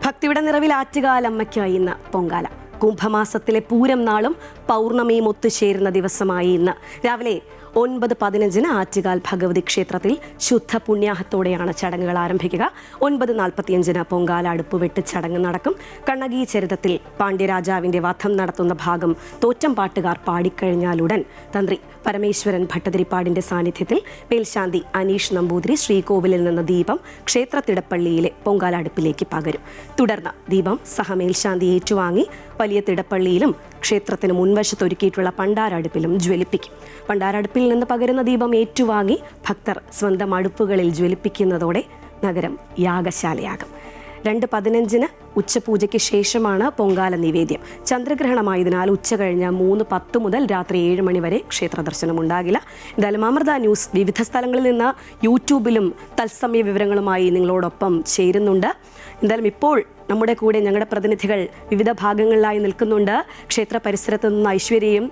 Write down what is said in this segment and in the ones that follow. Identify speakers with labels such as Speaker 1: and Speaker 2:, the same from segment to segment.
Speaker 1: ഭക്തിയുടെ നിറവിൽ ആറ്റുകാലമ്മയ്ക്കായി ഇന്ന് പൊങ്കാല. കുംഭമാസത്തിലെ പൂരം നാളും പൗർണമിയും ഒത്തുചേരുന്ന ദിവസമായി ഇന്ന് രാവിലെ 9:15 ആറ്റുകാൽ ഭഗവതി ക്ഷേത്രത്തിൽ ശുദ്ധ പുണ്യാഹത്തോടെയാണ് ചടങ്ങുകൾ ആരംഭിക്കുക. 9:45 പൊങ്കാല അടുപ്പുവെട്ട് ചടങ്ങ് നടക്കും. കണ്ണകി ചരിതത്തിൽ പാണ്ഡ്യരാജാവിന്റെ വധം നടത്തുന്ന ഭാഗം തോറ്റം പാട്ടുകാർ പാടിക്കഴിഞ്ഞാലുടൻ തന്ത്രി പരമേശ്വരൻ ഭട്ടതിരിപ്പാടിന്റെ സാന്നിധ്യത്തിൽ മേൽശാന്തി അനീഷ് നമ്പൂതിരി ശ്രീകോവിലിൽ നിന്ന് ദീപം ക്ഷേത്രത്തിടപ്പള്ളിയിലെ പൊങ്കാല അടുപ്പിലേക്ക് പകരും. തുടർന്ന് ദീപം സഹമേൽശാന്തി ഏറ്റുവാങ്ങി വലിയ തിടപ്പള്ളിയിലും ക്ഷേത്രത്തിന് മുൻവശത്ത് ഒരുക്കിയിട്ടുള്ള പണ്ടാരടുപ്പിലും ജ്വലിപ്പിക്കും. പണ്ടാരടുപ്പിൽ നിന്ന് പകരുന്ന ദീപം ഏറ്റുവാങ്ങി ഭക്തർ സ്വന്തം അടുപ്പുകളിൽ ജ്വലിപ്പിക്കുന്നതോടെ നഗരം യാഗശാലയാകും. 2:15 ഉച്ചപൂജയ്ക്ക് ശേഷമാണ് പൊങ്കാല നിവേദ്യം. ചന്ദ്രഗ്രഹണമായതിനാൽ ഉച്ച കഴിഞ്ഞ് 3:10 മുതൽ രാത്രി 7 മണി വരെ ക്ഷേത്ര ദർശനം ഉണ്ടാകില്ല. എന്തായാലും അമൃത ന്യൂസ് വിവിധ സ്ഥലങ്ങളിൽ നിന്ന് യൂട്യൂബിലും തത്സമയ വിവരങ്ങളുമായി നിങ്ങളോടൊപ്പം ചേരുന്നുണ്ട്. എന്തായാലും ഇപ്പോൾ നമ്മുടെ കൂടെ ഞങ്ങളുടെ പ്രതിനിധികൾ വിവിധ ഭാഗങ്ങളിലായി നിൽക്കുന്നുണ്ട്. ക്ഷേത്ര പരിസരത്ത് നിന്ന് ഐശ്വര്യയും,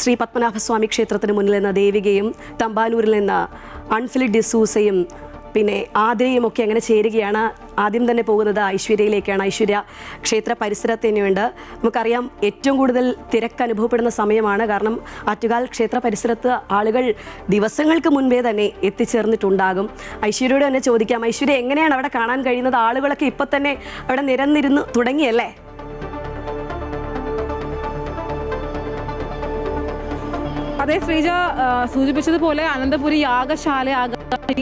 Speaker 1: ശ്രീ പത്മനാഭസ്വാമി ക്ഷേത്രത്തിന് മുന്നിൽ നിന്ന് ദേവികയും, തമ്പാനൂരിൽ നിന്ന് അൺഫിലിഡ് ഡിസൂസയും പിന്നെ ആതിരയും ഒക്കെ അങ്ങനെ ചേരുകയാണ്. ആദ്യം തന്നെ പോകുന്നത് ഐശ്വര്യയിലേക്കാണ്. ഐശ്വര്യ, ക്ഷേത്ര പരിസരത്ത് തന്നെയുണ്ട്. നമുക്കറിയാം ഏറ്റവും കൂടുതൽ തിരക്ക് അനുഭവപ്പെടുന്ന സമയമാണ്. കാരണം ആറ്റുകാൽ ക്ഷേത്ര പരിസരത്ത് ആളുകൾ ദിവസങ്ങൾക്ക് മുൻപേ തന്നെ എത്തിച്ചേർന്നിട്ടുണ്ടാകും. ഐശ്വര്യയോട് തന്നെ ചോദിക്കാം, ഐശ്വര്യ എങ്ങനെയാണ് അവിടെ കാണാൻ കഴിയുന്നത്? ആളുകളൊക്കെ ഇപ്പം തന്നെ അവിടെ നിരന്നിരുന്ന് തുടങ്ങിയല്ലേ?
Speaker 2: അതെ ശ്രീജ സൂചിപ്പിച്ചതുപോലെ അനന്തപുരി യാഗശാല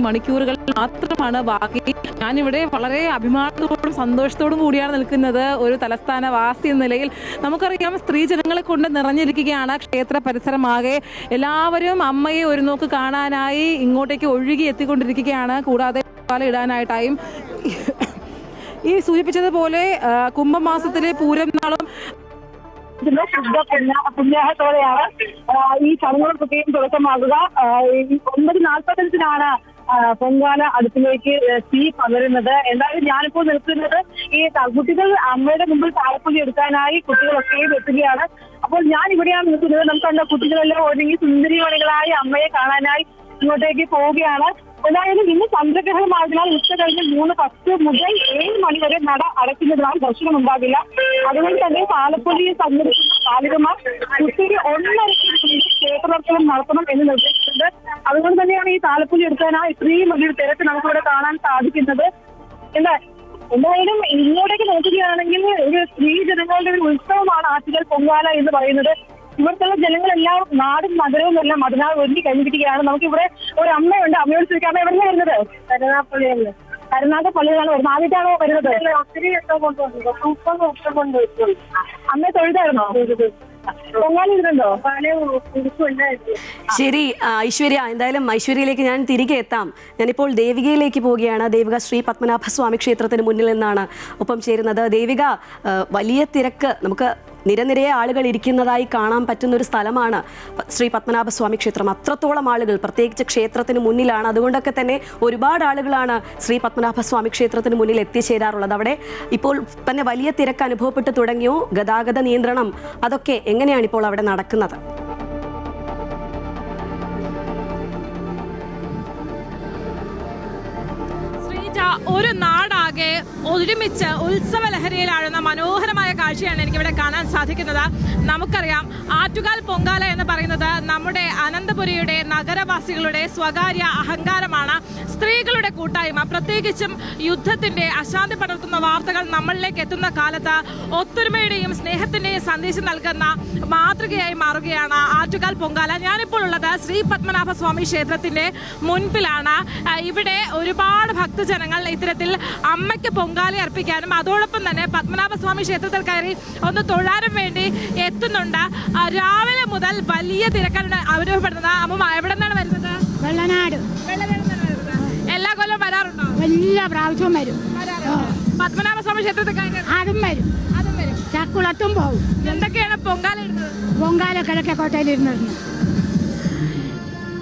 Speaker 2: മണിക്കൂറുകൾ മാത്രമാണ് ബാക്കി. ഞാനിവിടെ വളരെ അഭിമാനത്തോടും സന്തോഷത്തോടും കൂടിയാണ് നിൽക്കുന്നത്. ഒരു തലസ്ഥാന വാസി എന്ന നിലയിൽ നമുക്കറിയാം സ്ത്രീജനങ്ങളെ കൊണ്ട് നിറഞ്ഞിരിക്കുകയാണ് ക്ഷേത്ര പരിസരമാകെ. എല്ലാവരും അമ്മയെ ഒരു നോക്ക് കാണാനായി ഇങ്ങോട്ടേക്ക് ഒഴുകി എത്തിക്കൊണ്ടിരിക്കുകയാണ്. കൂടാതെ ഇടാനായിട്ടായും ഈ സൂചിപ്പിച്ചതുപോലെ കുംഭമാസത്തിലെ പൂരം നാളും
Speaker 3: ശുദ്ധ പുണ്യാഹത്തോടെയാണ് ഈ ചടങ്ങുകൾക്കൊക്കെയും തുടക്കമാകുക. 9:45 പൊങ്കാല അടുപ്പിലേക്ക് തീ പകരുന്നത്. എന്തായാലും ഞാനിപ്പോൾ നിൽക്കുന്നത് ഈ കുട്ടികൾ അമ്മയുടെ മുമ്പിൽ താലപ്പൊലി എടുക്കാനായി കുട്ടികളൊക്കെയും എത്തുകയാണ്. അപ്പോൾ ഞാൻ ഇവിടെയാണ് നിൽക്കുന്നത്. നമുക്കുണ്ട് കുട്ടികളെല്ലാം ഒരുങ്ങി സുന്ദരിമണികളായി അമ്മയെ കാണാനായി ഇങ്ങോട്ടേക്ക് പോവുകയാണ്. എന്തായാലും ഇന്ന് ചന്ദ്രഗ്രഹണമായതിനാൽ ഉച്ച കഴിഞ്ഞ് 3:10 മുതൽ 7 മണി വരെ നട അടയ്ക്കുന്നതിനാൽ ദർശനം ഉണ്ടാകില്ല. അതുകൊണ്ട് തന്നെ താലപ്പൊലിയെ സംബന്ധിക്കുന്ന ബാലികമാർ ഉച്ചയ്ക്ക് 1:30 ക്ഷേത്രദർശനം നടത്തണം എന്ന് നിർദ്ദേശിച്ചിട്ടുണ്ട്. അതുകൊണ്ട് തന്നെയാണ് ഈ താലപ്പൊലി എടുക്കാനായി ഇത്രയും വലിയൊരു തിരക്ക് നമുക്കിവിടെ കാണാൻ സാധിക്കുന്നത്. എന്തായാലും ഇങ്ങോട്ടേക്ക് നോക്കുകയാണെങ്കിൽ ഒരു സ്ത്രീ ജനങ്ങളുടെ ഒരു ഉത്സവമാണ് ആറ്റുകാൽ പൊങ്കാല എന്ന് പറയുന്നത്. ഇവിടുത്തെ ജനങ്ങളെല്ലാം നാടും നഗരവും എല്ലാം അതിനായി ഒരുങ്ങി കഴിഞ്ഞിരിക്കുകയാണ്. നമുക്കിവിടെ ഒരു അമ്മയുണ്ട്. അമ്മയോട് ചോദിക്കാം, അമ്മ എവിടെ വരുന്നത്? കരുനാഗപ്പള്ളിയാണ്. കരുനാഗപ്പള്ളിയിലാണ് വരുന്നത്. ആദ്യമായിട്ടാണോ വരുന്നത്? ഒത്തിരി കൊണ്ടുപോയി. അമ്മയെ തൊഴുതായിരുന്നോ? പൊങ്കാല ഇരുന്നുണ്ടോ?
Speaker 1: ശരി ഐശ്വര്യ, എന്തായാലും ഐശ്വര്യയിലേക്ക് ഞാൻ തിരികെ എത്താം. ഞാനിപ്പോൾ ദേവികയിലേക്ക് പോവുകയാണ്. ദേവിക ശ്രീ പത്മനാഭസ്വാമി ക്ഷേത്രത്തിന് മുന്നിൽ നിന്നാണ് ഒപ്പം ചേരുന്നത്. ദേവിക, വലിയ തിരക്ക്, നമുക്ക് നിരനിരയെ ആളുകൾ ഇരിക്കുന്നതായി കാണാൻ പറ്റുന്ന ഒരു സ്ഥലമാണ് ശ്രീ പത്മനാഭസ്വാമി ക്ഷേത്രം. അത്രത്തോളം ആളുകൾ പ്രത്യേകിച്ച് ക്ഷേത്രത്തിന് മുന്നിലാണ്. അതുകൊണ്ടൊക്കെ തന്നെ ഒരുപാട് ആളുകളാണ് ശ്രീ പത്മനാഭസ്വാമി ക്ഷേത്രത്തിന് മുന്നിൽ എത്തിച്ചേരാറുള്ളത്. അവിടെ ഇപ്പോൾ തന്നെ വലിയ തിരക്ക് അനുഭവപ്പെട്ടു തുടങ്ങിയോ? ഗതാഗത നിയന്ത്രണം അതൊക്കെ എങ്ങനെയാണ് ഇപ്പോൾ അവിടെ നടക്കുന്നത്?
Speaker 4: ഒരു നാടാകെ ഒരുമിച്ച് ഉത്സവ ലഹരിയിലാഴുന്ന മനോഹരമായ കാഴ്ചയാണ് എനിക്കിവിടെ കാണാൻ സാധിക്കുന്നത്. നമുക്കറിയാം ആറ്റുകാൽ പൊങ്കാല എന്ന് പറയുന്നത് നമ്മുടെ അനന്തപുരിയുടെ നഗരവാസികളുടെ സ്വകാര്യ അഹങ്കാരമാണ്. സ്ത്രീകളുടെ കൂട്ടായ്മ, പ്രത്യേകിച്ചും യുദ്ധത്തിന്റെ അശാന്തി പടർത്തുന്ന വാർത്തകൾ നമ്മളിലേക്ക് എത്തുന്ന കാലത്ത് ഒത്തൊരുമയുടെയും സ്നേഹത്തിന്റെയും സന്ദേശം നൽകുന്ന മാതൃകയായി മാറുകയാണ് ആറ്റുകാൽ പൊങ്കാല. ഞാനിപ്പോൾ ഉള്ളത് ശ്രീ പത്മനാഭസ്വാമി ക്ഷേത്രത്തിന്റെ മുൻപിലാണ്. ഇവിടെ ഒരുപാട് ഭക്തജനങ്ങൾ ഇത്തരത്തിൽ അമ്മയ്ക്ക് പൊങ്കാല അർപ്പിക്കാനും അതോടൊപ്പം തന്നെ പത്മനാഭസ്വാമി ക്ഷേത്രത്തിൽ കയറി ഒന്ന് തൊഴാനും വേണ്ടി എത്തുന്നുണ്ട്. രാവിലെ മുതൽ വലിയ തിരക്കാണ് അനുഭവപ്പെടുന്നത്. അമ്മ എവിടെ നിന്നാണ് വരുന്നത്?
Speaker 5: വെള്ളനാട്.
Speaker 4: എല്ലാ കൊല്ലം വരാറുണ്ടോ?
Speaker 5: എല്ലാ പ്രാവശ്യവും വരും.
Speaker 4: പത്മനാഭസ്വാമി ക്ഷേത്രത്തിൽ
Speaker 5: അതും വരും. ചക്കുളത്തും പോകും.
Speaker 4: എന്തൊക്കെയാണ് പൊങ്കാല ഇടുന്നത്?
Speaker 5: പൊങ്കാല കിഴക്കേക്കോട്ടയിൽ ഇരുന്നിരുന്നു.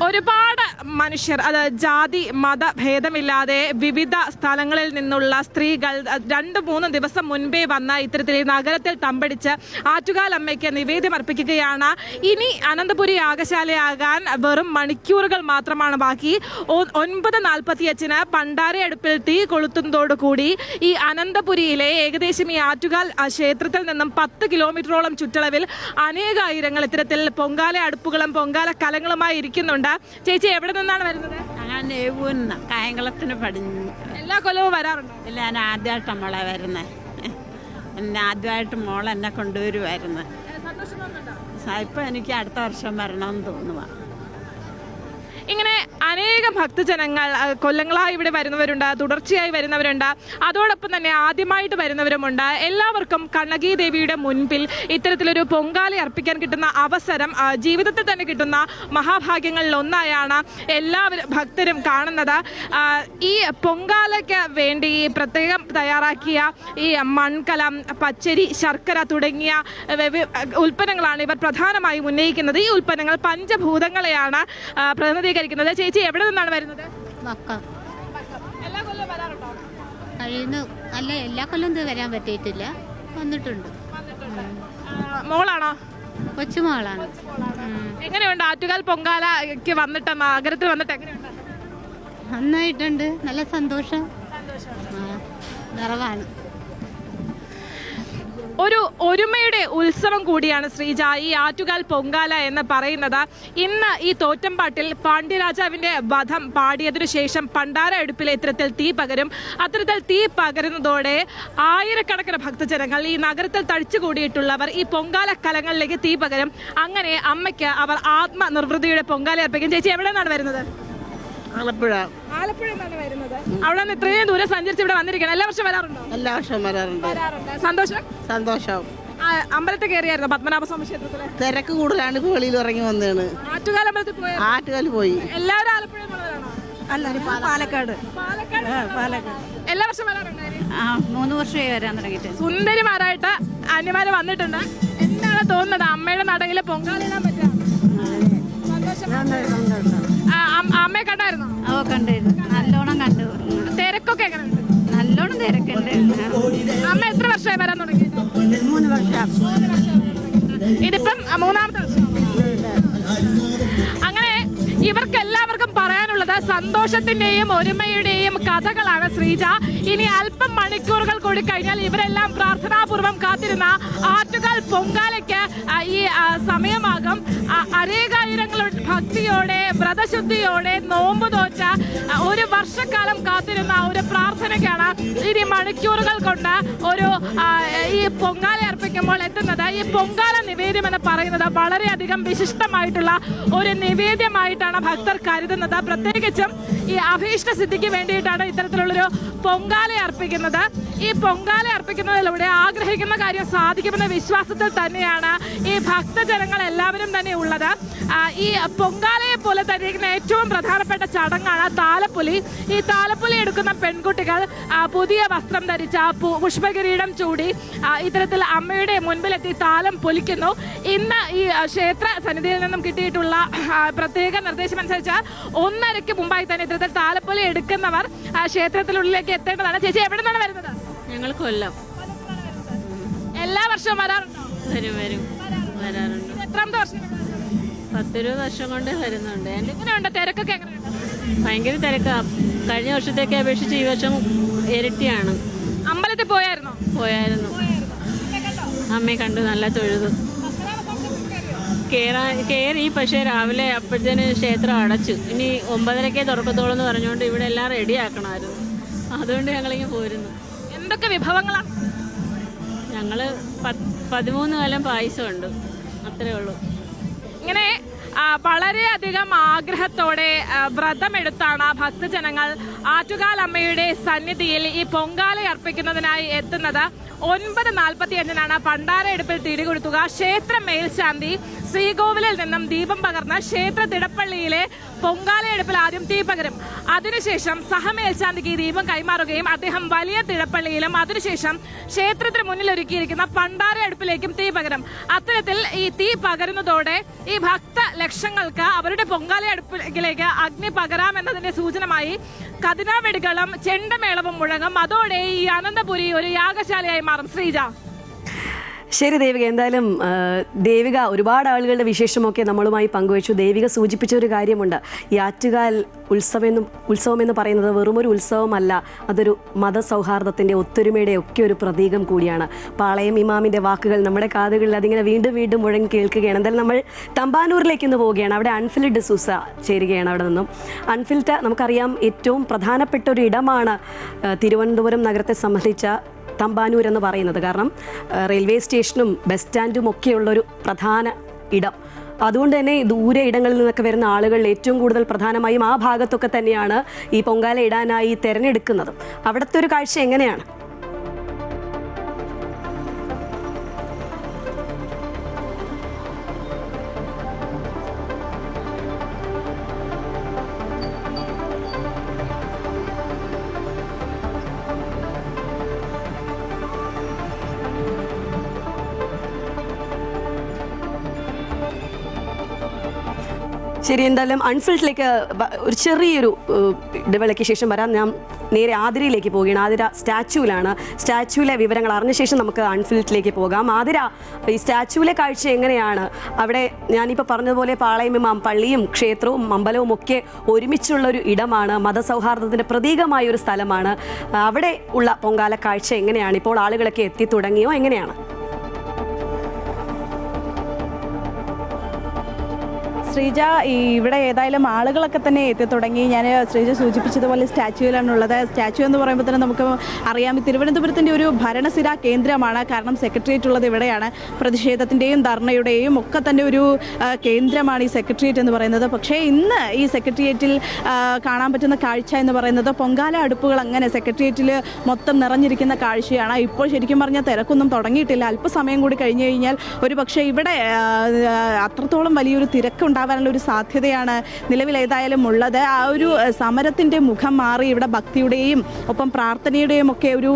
Speaker 4: ഒരുപാട് മനുഷ്യർ, അത് ജാതി മത ഭേദമില്ലാതെ വിവിധ സ്ഥലങ്ങളിൽ നിന്നുള്ള സ്ത്രീകൾ 2-3 ദിവസം മുൻപേ വന്ന ഇത്തരത്തിൽ നഗരത്തിൽ തമ്പടിച്ച് ആറ്റുകാൽ അമ്മയ്ക്ക് നിവേദ്യം അർപ്പിക്കുകയാണ്. ഇനി അനന്തപുരി യാഗശാലയാകാൻ വെറും മണിക്കൂറുകൾ മാത്രമാണ് ബാക്കി. 9:45 പണ്ടാര അടുപ്പിൽ തീ കൊളുത്തുന്നതോടുകൂടി ഈ അനന്തപുരിയിലെ ഏകദേശം ഈ ആറ്റുകാൽ ക്ഷേത്രത്തിൽ നിന്നും 10 കിലോമീറ്ററോളം ചുറ്റളവിൽ അനേകായിരങ്ങൾ ഇത്തരത്തിൽ പൊങ്കാല അടുപ്പുകളും പൊങ്കാല കലങ്ങളുമായി ഇരിക്കുന്നുണ്ട്. ചേച്ചി എവിടെ നിന്നാണ് വരുന്നത്?
Speaker 6: കായംകുളത്തിന് പടിഞ്ഞു.
Speaker 4: എല്ലാ കൊല്ലവും വരാറുണ്ടോ?
Speaker 6: ഇല്ല, ഞാൻ ആദ്യമായിട്ട് മോളെ വരുന്നത്. എന്നെ ആദ്യമായിട്ട് മോൾ എന്നെ കൊണ്ടുവരുമായിരുന്നു. ഇപ്പം എനിക്ക് അടുത്ത വർഷം വരണമെന്ന് തോന്നുക.
Speaker 4: ഇങ്ങനെ അനേകം ഭക്തജനങ്ങൾ കൊല്ലങ്ങളായി ഇവിടെ വരുന്നവരുണ്ട്, തുടർച്ചയായി വരുന്നവരുണ്ട്, അതോടൊപ്പം തന്നെ ആദ്യമായിട്ട് വരുന്നവരുമുണ്ട്. എല്ലാവർക്കും കണ്ണകി ദേവിയുടെ മുൻപിൽ ഇത്തരത്തിലൊരു പൊങ്കാല അർപ്പിക്കാൻ കിട്ടുന്ന അവസരം ജീവിതത്തിൽ തന്നെ കിട്ടുന്ന മഹാഭാഗ്യങ്ങളിൽ ഒന്നായാണ് എല്ലാവരും ഭക്തരും കാണുന്നത്. ഈ പൊങ്കാലയ്ക്ക് വേണ്ടി പ്രത്യേകം തയ്യാറാക്കിയ ഈ മൺകലം, പച്ചരി, ശർക്കര തുടങ്ങിയ ഉൽപ്പന്നങ്ങളാണ് ഇവർ പ്രധാനമായും ഉന്നയിക്കുന്നത്. ഈ ഉൽപ്പന്നങ്ങൾ പഞ്ചഭൂതങ്ങളെയാണ് പ്രതിനിധീകരിക്കുന്നത്. ചേച്ചി എവിടെ നിന്നാണ് വരുന്നത്? എല്ലാ കൊല്ലം വരാറുണ്ടോ?
Speaker 7: അല്ല, എല്ലാ കൊല്ലം വരാൻ പറ്റിയിട്ടില്ല, വന്നിട്ടുണ്ട്.
Speaker 4: മോളാണോ?
Speaker 7: കൊച്ചുമോളാണ്.
Speaker 4: എങ്ങനെയുണ്ട് ആറ്റുകാൽ പൊങ്കാലയ്ക്ക് വന്നിട്ട് നഗരത്തിൽ വന്നിട്ട് എങ്ങനെയുണ്ട്?
Speaker 7: നന്നായിട്ടുണ്ട്, നല്ല സന്തോഷം, നിറവാണ്.
Speaker 4: ഒരു ഒരുമയുടെ ഉത്സവം കൂടിയാണ് ശ്രീജ ഈ ആറ്റുകാൽ പൊങ്കാല എന്ന് പറയുന്നത്. ഇന്ന് ഈ തോറ്റമ്പാട്ടിൽ പാണ്ഡ്യരാജാവിന്റെ വധം പാടിയതിനു ശേഷം പണ്ടാര അടുപ്പിൽ ഇത്തരത്തിൽ തീ പകരും. അത്തരത്തിൽ തീ പകരുന്നതോടെ ആയിരക്കണക്കിന് ഭക്തജനങ്ങൾ ഈ നഗരത്തിൽ തടിച്ചുകൂടിയിട്ടുള്ളവർ ഈ പൊങ്കാല കലങ്ങളിലേക്ക് തീ പകരും. അങ്ങനെ അമ്മയ്ക്ക് അവർ ആത്മനിർവൃതിയുടെ പൊങ്കാല അർപ്പിക്കും. ചേച്ചി എവിടെ നിന്നാണ് വരുന്നത്?
Speaker 6: ആലപ്പുഴ.
Speaker 4: ആലപ്പുഴ നിന്നാണ് വരുന്നത്. അവിടെ നിന്ന് ഇത്രയും ദൂരം സഞ്ചരിച്ച് ഇവിടെ വന്നിരിക്കണം. എല്ലാ വർഷം വരാറുണ്ടോ?
Speaker 6: എല്ലാ വർഷവും വരാറുണ്ട്.
Speaker 4: സന്തോഷം.
Speaker 6: സന്തോഷം.
Speaker 4: അമ്പലത്തിൽ കയറിയായിരുന്നു പത്മനാഭസ്വാമി ക്ഷേത്രത്തില്?
Speaker 6: തിരക്ക് കൂടുതലാണ്, ഇപ്പൊ വെളിയിൽ ഇറങ്ങി വന്നതാണ്.
Speaker 4: ആറ്റുകാൽ അമ്പലത്തിൽ പോയി?
Speaker 6: ആറ്റുകാൽ പോയി.
Speaker 4: എല്ലാവരും ആലപ്പുഴയിൽ നിന്നുള്ളവരാണോ?
Speaker 6: അല്ല, പാലക്കാട്.
Speaker 4: എല്ലാ വർഷം വരാറുണ്ടായിരുന്നു?
Speaker 7: 3 വർഷമായി വരാൻ തുടങ്ങിയിട്ട്.
Speaker 4: സുന്ദരിമാരായിട്ട് അന്യമാര് വന്നിട്ടുണ്ട്. എന്താണ് തോന്നുന്നത് അമ്മയുടെ നടയില് പൊങ്കാലിടാൻ പറ്റുക? അമ്മയെ കണ്ടായിരുന്നോ?
Speaker 7: കണ്ടിരുന്നു, നല്ലോണം കണ്ടു.
Speaker 4: തിരക്കൊക്കെ എങ്ങനെയുണ്ട്?
Speaker 7: നല്ലോണം തിരക്കുണ്ട്.
Speaker 4: അമ്മ എത്ര വർഷമായി വരാൻ തുടങ്ങി?
Speaker 7: 3 വർഷം.
Speaker 4: ഇതിപ്പം 3ാമത്തെ വർഷം. അങ്ങനെ ഇവർക്ക് എല്ലാവർക്കും പറയാനുള്ളത് സന്തോഷത്തിന്റെയും ഒരുമയുടെയും കഥകളാണ് ശ്രീജ. ഇനി അല്പം മണിക്കൂറുകൾ കൂടി കഴിഞ്ഞാൽ ഇവരെല്ലാം പ്രാർത്ഥനാപൂർവ്വം കാത്തിരുന്ന ആറ്റുകാൽ പൊങ്കാലയ്ക്ക് ഈ സമയമാകും. അനേകായിരങ്ങളുടെ ഭക്തിയോടെ, വ്രതശുദ്ധിയോടെ, നോമ്പ് തോറ്റ ഒരു വർഷക്കാലം കാത്തിരുന്ന ഒരു പ്രാർത്ഥനയ്ക്കാണ് ഇനി മണിക്കൂറുകൾ കൊണ്ട് ഒരു ഈ പൊങ്കാല അർപ്പിക്കുമ്പോൾ എത്തുന്നത്. ഈ പൊങ്കാല നിവേദ്യം എന്ന് പറയുന്നത് വളരെയധികം വിശിഷ്ടമായിട്ടുള്ള ഒരു നിവേദ്യമായിട്ടാണ് ഭക്തർ കരുതുന്നത്. പ്രത്യേകിച്ചും ഈ അഭീഷ്ട സിദ്ധിക്ക് വേണ്ടിയിട്ടാണ് ഇത്തരത്തിലുള്ളൊരു പൊങ്കാല അർപ്പിക്കുന്നത്. ഈ പൊങ്കാല അർപ്പിക്കുന്നതിലൂടെ ആഗ്രഹിക്കുന്ന കാര്യം സാധിക്കുമെന്ന വിശ്വാസത്തിൽ തന്നെയാണ് ഈ ഭക്തജനങ്ങൾ എല്ലാവരും തന്നെ ഉള്ളത്. ഈ പൊങ്കാലയെ പോലെ തന്നെ ഏറ്റവും പ്രധാനപ്പെട്ട ചടങ്ങാണ് താലപ്പൊലി. ഈ താലപ്പൊലി എടുക്കുന്ന പെൺകുട്ടികൾ പുതിയ വസ്ത്രം ധരിച്ച പുഷ്പകിരീടം ചൂടി ഇത്തരത്തിൽ അമ്മയുടെ മുൻപിലെത്തി താലം പൊലിക്കുന്നു. ഇന്ന് ഈ ക്ഷേത്ര സന്നിധിയിൽ നിന്നും കിട്ടിയിട്ടുള്ള പ്രത്യേക നിർദ്ദേശമനുസരിച്ച് 1:30 മുമ്പായി തന്നെ ഇത്തരത്തിൽ താലപ്പൊലി എടുക്കുന്നവർ ക്ഷേത്രത്തിനുള്ളിലേക്ക് എത്തേണ്ടതാണ്. ചേച്ചി എവിടെ നിന്നാണ് വരുന്നത്?
Speaker 7: ഞങ്ങൾ കൊല്ലം.
Speaker 4: എല്ലാ വർഷവും വരാറുണ്ടോ?
Speaker 7: വരാറുണ്ട്.
Speaker 4: എത്രാമത്തെ വർഷം?
Speaker 7: 10-20 വർഷം കൊണ്ട് വരുന്നുണ്ട്.
Speaker 4: എങ്ങനെയുണ്ട് തിരക്കൊക്കെ? എങ്ങനെയുണ്ട്?
Speaker 7: ഭയങ്കര തിരക്കാ. കഴിഞ്ഞ വർഷത്തേക്ക് അപേക്ഷിച്ച് ഈ വർഷം ഇരട്ടിയാണ്.
Speaker 4: അമ്പലത്തിൽ പോയായിരുന്നു?
Speaker 7: അമ്മയെ കണ്ടു, നല്ല തൊഴുതു. കയറി, പക്ഷേ രാവിലെ അപ്പോഴത്തേന് ക്ഷേത്രം അടച്ചു. ഇനി 9:30 തുറക്കത്തോളം എന്ന് പറഞ്ഞുകൊണ്ട് ഇവിടെ എല്ലാം റെഡിയാക്കണമായിരുന്നു. അതുകൊണ്ട് ഞങ്ങളിങ്ങനെ പോരുന്നു.
Speaker 4: എന്തൊക്കെ വിഭവങ്ങളാണ്?
Speaker 7: ഞങ്ങൾ 13 കാലം പായസമുണ്ട്, അത്രേ ഉള്ളൂ.
Speaker 4: ഇങ്ങനെ വളരെയധികം ആഗ്രഹത്തോടെ വ്രതമെടുത്താണ് ഭക്തജനങ്ങൾ ആറ്റുകാൽ അമ്മയുടെ സന്നിധിയിൽ ഈ പൊങ്കാല അർപ്പിക്കുന്നതിനായി എത്തുന്നത്. 9:45 പണ്ടാരയെടുപ്പിൽ തിരികൊളുത്തുക. ക്ഷേത്ര മേൽശാന്തി ശ്രീകോവിലിൽ നിന്നും ദീപം പകർന്ന് ക്ഷേത്ര തിടപ്പള്ളിയിലെ പൊങ്കാലയെടുപ്പിൽ ആദ്യം തീ പകരും. അതിനുശേഷം സഹമേൽശാന്തിക്ക് ഈ ദീപം കൈമാറുകയും അദ്ദേഹം വലിയ തിടപ്പള്ളിയിലും അതിനുശേഷം ക്ഷേത്രത്തിന് മുന്നിൽ ഒരുക്കിയിരിക്കുന്ന പണ്ടാരയെടുപ്പിലേക്കും തീ പകരും. അത്തരത്തിൽ ഈ തീ പകരുന്നതോടെ ഈ ഭക്ത ലക്ഷങ്ങൾക്ക് അവരുടെ പൊങ്കാലയെടുപ്പിലേക്ക് അഗ്നി പകരാമെന്നതിന്റെ സൂചനമായി കതിനാവെടികളും ചെണ്ടമേളവും മുഴങ്ങും. അതോടെ ഈ അനന്തപുരി ഒരു യാഗശാലയായി മാറും. ശ്രീജ.
Speaker 1: ശരി ദേവിക, എന്തായാലും ദേവിക ഒരുപാട് ആളുകളുടെ വിശേഷമൊക്കെ നമ്മളുമായി പങ്കുവച്ചു. ദേവിക സൂചിപ്പിച്ച ഒരു കാര്യമുണ്ട്, ഈ ആറ്റുകാൽ ഉത്സവമെന്ന് പറയുന്നത് വെറുമൊരു ഉത്സവമല്ല, അതൊരു മതസൗഹാർദ്ദത്തിൻ്റെ ഒത്തൊരുമയുടെ ഒക്കെ ഒരു പ്രതീകം കൂടിയാണ്. പാളയം ഇമാമിൻ്റെ വാക്കുകൾ നമ്മുടെ കാതുകളിൽ അതിങ്ങനെ വീണ്ടും വീണ്ടും മുഴങ്ങി കേൾക്കുകയാണ്. എന്തായാലും നമ്മൾ തമ്പാനൂരിലേക്ക് ഇന്ന് പോവുകയാണ്. അവിടെ അൻഫിൽ ഡിസൂസ ചേരുകയാണ്. അവിടെ നിന്നും അൻഫിൽറ്റ് നമുക്കറിയാം ഏറ്റവും പ്രധാനപ്പെട്ട ഒരു ഇടമാണ് തിരുവനന്തപുരം നഗരത്തെ സംബന്ധിച്ച തമ്പാനൂർ എന്ന് പറയുന്നത്. കാരണം റെയിൽവേ സ്റ്റേഷനും ബസ് സ്റ്റാൻഡും ഒക്കെയുള്ളൊരു പ്രധാന ഇടം. അതുകൊണ്ട് തന്നെ ദൂരെ ഇടങ്ങളിൽ നിന്നൊക്കെ വരുന്ന ആളുകൾ ഏറ്റവും കൂടുതൽ പ്രധാനമായും ആ ഭാഗത്തൊക്കെ തന്നെയാണ് ഈ പൊങ്കാല ഇടാനായി തിരഞ്ഞെടുക്കുന്നത്. അവിടുത്തെ ഒരു കാഴ്ച എങ്ങനെയാണ്? ശരി, എന്തായാലും അൺഫിൽഡിലേക്ക് ഒരു ചെറിയൊരു ഇടവേളയ്ക്ക് ശേഷം വരാം. ഞാൻ നേരെ ആതിരയിലേക്ക് പോവുകയാണ്. ആതിര സ്റ്റാച്യൂവിലെ വിവരങ്ങൾ അറിഞ്ഞ ശേഷം നമുക്ക് അൺഫിൽഡിലേക്ക് പോകാം. ആതിര, ഈ സ്റ്റാച്യൂവിലെ കാഴ്ച എങ്ങനെയാണ്? അവിടെ ഞാനിപ്പോൾ പറഞ്ഞതുപോലെ പാളയം ഇമാം പള്ളിയും ക്ഷേത്രവും അമ്പലവും ഒക്കെ ഒരുമിച്ചുള്ളൊരു ഇടമാണ്, മതസൗഹാർദ്ദത്തിൻ്റെ പ്രതീകമായ ഒരു സ്ഥലമാണ്. അവിടെ ഉള്ള പൊങ്കാല കാഴ്ച എങ്ങനെയാണ്? ഇപ്പോൾ ആളുകളൊക്കെ എത്തി തുടങ്ങിയോ? എങ്ങനെയാണ്?
Speaker 8: ശ്രീജ, ഇവിടെ ഏതായാലും ആളുകളൊക്കെ തന്നെ എത്തി തുടങ്ങി. ഞാൻ ശ്രീജ സൂചിപ്പിച്ചതുപോലെ സ്റ്റാച്യൂവിലാണുള്ളത്. സ്റ്റാച്യൂ എന്ന് പറയുമ്പോൾ തന്നെ നമുക്ക് അറിയാം തിരുവനന്തപുരത്തിൻ്റെ ഒരു ഭരണസിരാ കേന്ദ്രമാണ്. കാരണം സെക്രട്ടേറിയറ്റ് ഉള്ളത് ഇവിടെയാണ്. പ്രതിഷേധത്തിൻ്റെയും ധർണയുടെയും ഒക്കെ തന്നെ ഒരു കേന്ദ്രമാണ് ഈ സെക്രട്ടേറിയറ്റ് എന്ന് പറയുന്നത്. പക്ഷേ ഇന്ന് ഈ സെക്രട്ടേറിയറ്റിൽ കാണാൻ പറ്റുന്ന കാഴ്ച എന്ന് പറയുന്നത് പൊങ്കാല അടുപ്പുകൾ അങ്ങനെ സെക്രട്ടേറിയറ്റിൽ മൊത്തം നിറഞ്ഞിരിക്കുന്ന കാഴ്ചയാണ്. ഇപ്പോൾ ശരിക്കും പറഞ്ഞാൽ തിരക്കൊന്നും തുടങ്ങിയിട്ടില്ല. അല്പസമയം കൂടി കഴിഞ്ഞു കഴിഞ്ഞാൽ ഒരു പക്ഷേ ഇവിടെ അത്രത്തോളം വലിയൊരു തിരക്കുണ്ടാവാനുള്ള ഒരു സാധ്യതയാണ് നിലവിൽ ഏതായാലും ഉള്ളത്. ആ ഒരു സമരത്തിൻ്റെ മുഖം മാറി ഇവിടെ ഭക്തിയുടെയും ഒപ്പം പ്രാർത്ഥനയുടെയും ഒക്കെ ഒരു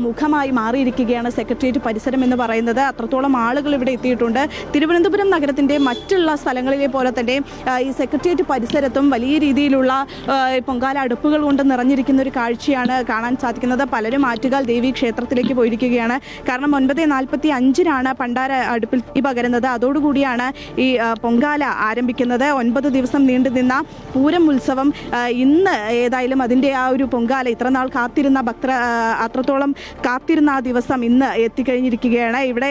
Speaker 8: മുഖമായി മാറിയിരിക്കുകയാണ് സെക്രട്ടേറിയറ്റ് പരിസരം എന്ന് പറയുന്നത്. അത്രത്തോളം ആളുകൾ ഇവിടെ എത്തിയിട്ടുണ്ട്. തിരുവനന്തപുരം നഗരത്തിൻ്റെ മറ്റുള്ള സ്ഥലങ്ങളിലെ പോലെ തന്നെ ഈ സെക്രട്ടേറിയറ്റ് പരിസരത്തും വലിയ രീതിയിലുള്ള പൊങ്കാല അടുപ്പുകൾ കൊണ്ട് നിറഞ്ഞിരിക്കുന്ന ഒരു കാഴ്ചയാണ് കാണാൻ സാധിക്കുന്നത്. പലരും ആറ്റുകാൽ ദേവി ക്ഷേത്രത്തിലേക്ക് പോയിരിക്കുകയാണ്. കാരണം 9:45 പണ്ടാര അടുപ്പിൽ പകരുന്നത്. അതോടുകൂടിയാണ് ഈ പൊങ്കാല ആരംഭിക്കുന്നത്. 9 ദിവസം നീണ്ടു നിന്ന പൂരം ഉത്സവം ഇന്ന് ഏതായാലും അതിൻ്റെ ആ ഒരു പൊങ്കാല ഇത്രനാൾ കാത്തിരുന്ന ഭക്തർ അത്രത്തോളം കാത്തിരുന്ന ആ ദിവസം ഇന്ന് എത്തിക്കഴിഞ്ഞിരിക്കുകയാണ്. ഇവിടെ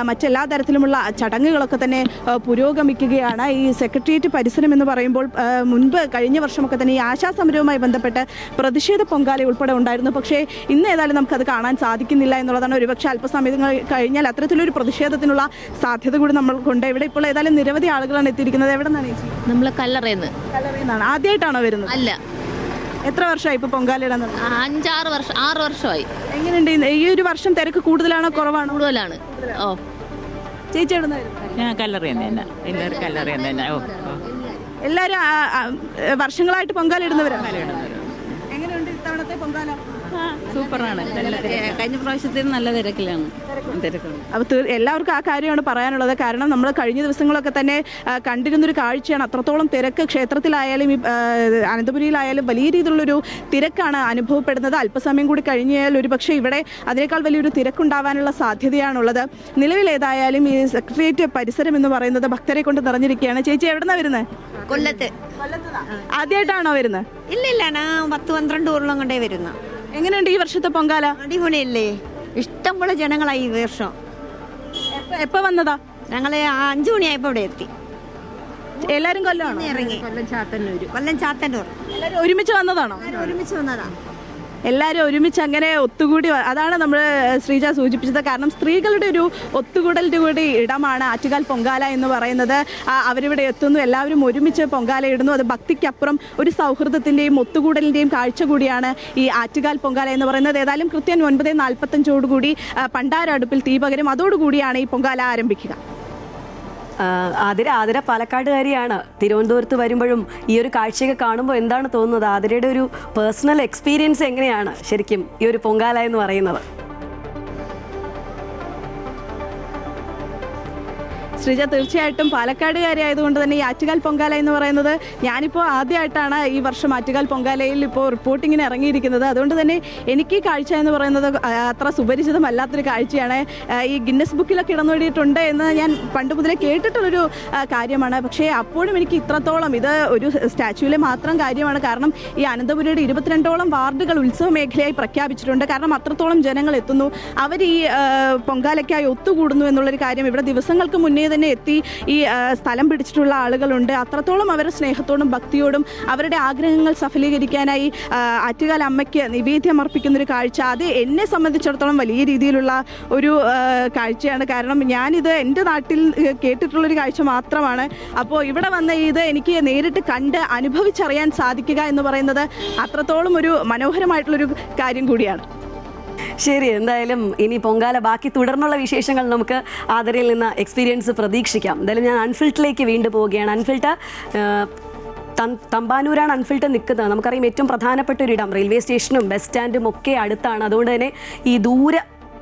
Speaker 8: മറ്റെല്ലാ തരത്തിലുമുള്ള ചടങ്ങുകളൊക്കെ തന്നെ പുരോഗമിക്കുകയാണ്. ഈ സെക്രട്ടേറിയറ്റ് പരിസരം എന്ന് പറയുമ്പോൾ മുൻപ് കഴിഞ്ഞ വർഷമൊക്കെ തന്നെ ഈ ആശാസമരവുമായി ബന്ധപ്പെട്ട് പ്രതിഷേധ പൊങ്കാല ഉൾപ്പെടെ ഉണ്ടായിരുന്നു. പക്ഷേ ഇന്ന് ഏതായാലും നമുക്കത് കാണാൻ സാധിക്കുന്നില്ല എന്നുള്ളതാണ്. ഒരുപക്ഷെ അല്പസമയം കഴിഞ്ഞാൽ അത്തരത്തിലൊരു പ്രതിഷേധത്തിനുള്ള സാധ്യത കൂടി നമ്മൾക്കുണ്ട്. ഇവിടെ ഇപ്പോൾ ഏതായാലും നിരവധി ആളുകളാണ് എത്തിയിരിക്കുന്നത്. എവിടെ നിന്നാണ് ചേച്ചി?
Speaker 9: നമ്മൾ കല്ലറയുന്നു.
Speaker 8: ആദ്യമായിട്ടാണോ വരുന്നത്?
Speaker 9: അല്ല,
Speaker 8: എത്ര വർഷമായി ഇപ്പൊ പൊങ്കാല ഇടാൻ?
Speaker 9: 6 വർഷമായി.
Speaker 8: എങ്ങനെയുണ്ട് ഈ ഒരു വർഷം? തിരക്ക് കൂടുതലാണോ കുറവാണോ?
Speaker 9: കൂടുതലാണ്. ഓ,
Speaker 8: ചേച്ചി എവിടെ നിന്നായിരുന്നു?
Speaker 6: ഞാൻ കല്ലറിയുന്ന
Speaker 8: എല്ലാവരും വർഷങ്ങളായിട്ട് പൊങ്കാല ഇടുന്നവരാണ്. എങ്ങനെയുണ്ട് ഇത്തവണത്തെ പൊങ്കാല?
Speaker 6: സൂപ്പറാണ്. കഴിഞ്ഞ പ്രാവശ്യത്തിൽ നല്ല തിരക്കിലാണ്.
Speaker 8: അപ്പോൾ എല്ലാവർക്കും ആ കാര്യമാണ് പറയാനുള്ളത്. കാരണം നമ്മൾ കഴിഞ്ഞ ദിവസങ്ങളൊക്കെ തന്നെ കണ്ടിരുന്നൊരു കാഴ്ചയാണ്. അത്രത്തോളം തിരക്ക് ക്ഷേത്രത്തിലായാലും ഈ അനന്തപുരിയിലായാലും വലിയ രീതിയിലുള്ളൊരു തിരക്കാണ് അനുഭവപ്പെടുന്നത്. അല്പസമയം കൂടി കഴിഞ്ഞാൽ ഒരു പക്ഷേ ഇവിടെ അതിനേക്കാൾ വലിയൊരു തിരക്കുണ്ടാവാനുള്ള സാധ്യതയാണുള്ളത്. നിലവിൽ ഏതായാലും ഈ സെക്രട്ടേറിയറ്റ് പരിസരം എന്ന് പറയുന്നത് ഭക്തരെ കൊണ്ട് നിറഞ്ഞിരിക്കുകയാണ്. ചേച്ചി എവിടെ നിന്നാണ് വരുന്നത്?
Speaker 10: കൊല്ലത്ത്.
Speaker 8: ആദ്യമായിട്ടാണോ വരുന്നത്?
Speaker 10: ഇല്ലില്ല, ഞാൻ 10-12 ഊർളം കൊണ്ടേ വരുന്നു.
Speaker 8: എങ്ങനെയുണ്ട് ഈ വർഷത്തെ പൊങ്കാല?
Speaker 10: അടിപൊളിയല്ലേ, ഇഷ്ടംപോലെ ജനങ്ങളായി ഈ വർഷം.
Speaker 8: എപ്പോ വന്നതാ?
Speaker 10: ഞങ്ങള് 5 മണിയായപ്പോ ഇവിടെ എത്തി.
Speaker 8: എല്ലാരും കൊല്ലം
Speaker 10: ഇറങ്ങി. കൊല്ലം ചാത്തന്നൂർ.
Speaker 8: എല്ലാരും ഒരുമിച്ച് വന്നതാണോ?
Speaker 10: ഒരുമിച്ച് വന്നതാ.
Speaker 8: എല്ലാവരും ഒരുമിച്ച് അങ്ങനെ ഒത്തുകൂടി അതാണ് നമ്മൾ ശ്രീജ സൂചിപ്പിച്ചത്. കാരണം സ്ത്രീകളുടെ ഒരു ഒത്തുകൂടലിൻ്റെ കൂടി ഇടമാണ് ആറ്റുകാൽ പൊങ്കാല എന്ന് പറയുന്നത്. അവരിവിടെ എത്തുന്നു, എല്ലാവരും ഒരുമിച്ച് പൊങ്കാല ഇടുന്നു. അത് ഭക്തിക്കപ്പുറം ഒരു സൗഹൃദത്തിൻ്റെയും ഒത്തുകൂടലിൻ്റെയും കാഴ്ച കൂടിയാണ് ഈ ആറ്റുകാൽ പൊങ്കാല എന്ന് പറയുന്നത്. ഏതായാലും കൃത്യം 9:45 പണ്ടാര അടുപ്പിൽ തീ പകരും. അതോടുകൂടിയാണ് ഈ പൊങ്കാല ആരംഭിക്കുക.
Speaker 1: ആതിര പാലക്കാടുകാരിയാണ്. തിരുവനന്തപുരത്ത് വരുമ്പോഴും ഈ ഒരു കാഴ്ചയൊക്കെ കാണുമ്പോൾ എന്താണ് തോന്നുന്നത്? ആതിരയുടെ ഒരു പേഴ്സണൽ എക്സ്പീരിയൻസ് എങ്ങനെയാണ് ശരിക്കും ഈ ഒരു പൊങ്കാല എന്ന് പറയുന്നത്?
Speaker 8: ശ്രീജ, തീർച്ചയായിട്ടും പാലക്കാടുകാരി ആയതുകൊണ്ട് തന്നെ ഈ ആറ്റുകാൽ പൊങ്കാല എന്ന് പറയുന്നത് ഞാനിപ്പോൾ ആദ്യമായിട്ടാണ് ഈ വർഷം ആറ്റുകാൽ പൊങ്കാലയിൽ ഇപ്പോൾ റിപ്പോർട്ടിങ്ങിന് ഇറങ്ങിയിരിക്കുന്നത്. അതുകൊണ്ട് തന്നെ എനിക്ക് ഈ കാഴ്ച എന്ന് പറയുന്നത് അത്ര സുപരിചിതമല്ലാത്തൊരു കാഴ്ചയാണ്. ഈ ഗിന്നസ് ബുക്കിലൊക്കെ ഇടം നേടിയിട്ടുണ്ട് എന്ന് ഞാൻ പണ്ട് മുതലേ കേട്ടിട്ടുള്ളൊരു കാര്യമാണ്. പക്ഷേ അപ്പോഴും എനിക്ക് ഇത്രത്തോളം ഇത് ഒരു സ്റ്റാച്യൂവിലെ മാത്രം കാര്യമാണ്. കാരണം ഈ അനന്തപുരിയുടെ 22ഓളം വാർഡുകൾ ഉത്സവ മേഖലയായി പ്രഖ്യാപിച്ചിട്ടുണ്ട്. കാരണം അത്രത്തോളം ജനങ്ങൾ എത്തുന്നു, അവർ ഈ പൊങ്കാലയ്ക്കായി ഒത്തുകൂടുന്നു എന്നുള്ളൊരു കാര്യം ഇവിടെ ദിവസങ്ങൾക്ക് മുന്നേ തന്നെ എത്തി ഈ സ്ഥലം പിടിച്ചിട്ടുള്ള ആളുകളുണ്ട്. അത്രത്തോളം അവരുടെ സ്നേഹത്തോടും ഭക്തിയോടും അവരുടെ ആഗ്രഹങ്ങൾ സഫലീകരിക്കാനായി ആറ്റുകാൽ അമ്മയ്ക്ക് നിവേദ്യം അർപ്പിക്കുന്നൊരു കാഴ്ച, അത് എന്നെ സംബന്ധിച്ചിടത്തോളം വലിയ രീതിയിലുള്ള ഒരു കാഴ്ചയാണ്. കാരണം ഞാനിത് എൻ്റെ നാട്ടിൽ കേട്ടിട്ടുള്ളൊരു കാഴ്ച മാത്രമാണ്. അപ്പോൾ ഇവിടെ വന്ന ഇത് എനിക്ക് നേരിട്ട് കണ്ട് അനുഭവിച്ചറിയാൻ സാധിക്കുക എന്ന് പറയുന്നത് അത്രത്തോളം ഒരു മനോഹരമായിട്ടുള്ളൊരു കാര്യം കൂടിയാണ്.
Speaker 1: ശരി, എന്തായാലും ഇനി പൊങ്കാല ബാക്കി തുടർന്നുള്ള വിശേഷങ്ങൾ നമുക്ക് ആതിരയിൽ നിന്ന് എക്സ്പീരിയൻസ് പ്രതീക്ഷിക്കാം. എന്തായാലും ഞാൻ അൺഫിൽട്ടിലേക്ക് വീണ്ടും പോവുകയാണ്. അൺഫിൽട്ട് തമ്പാനൂരാണ് അൺഫിൽട്ട് നിൽക്കുന്നത്. നമുക്കറിയാം ഏറ്റവും പ്രധാനപ്പെട്ട ഒരിടം, റെയിൽവേ സ്റ്റേഷനും ബസ് സ്റ്റാൻഡും ഒക്കെ അടുത്താണ്. അതുകൊണ്ട് തന്നെ ഈ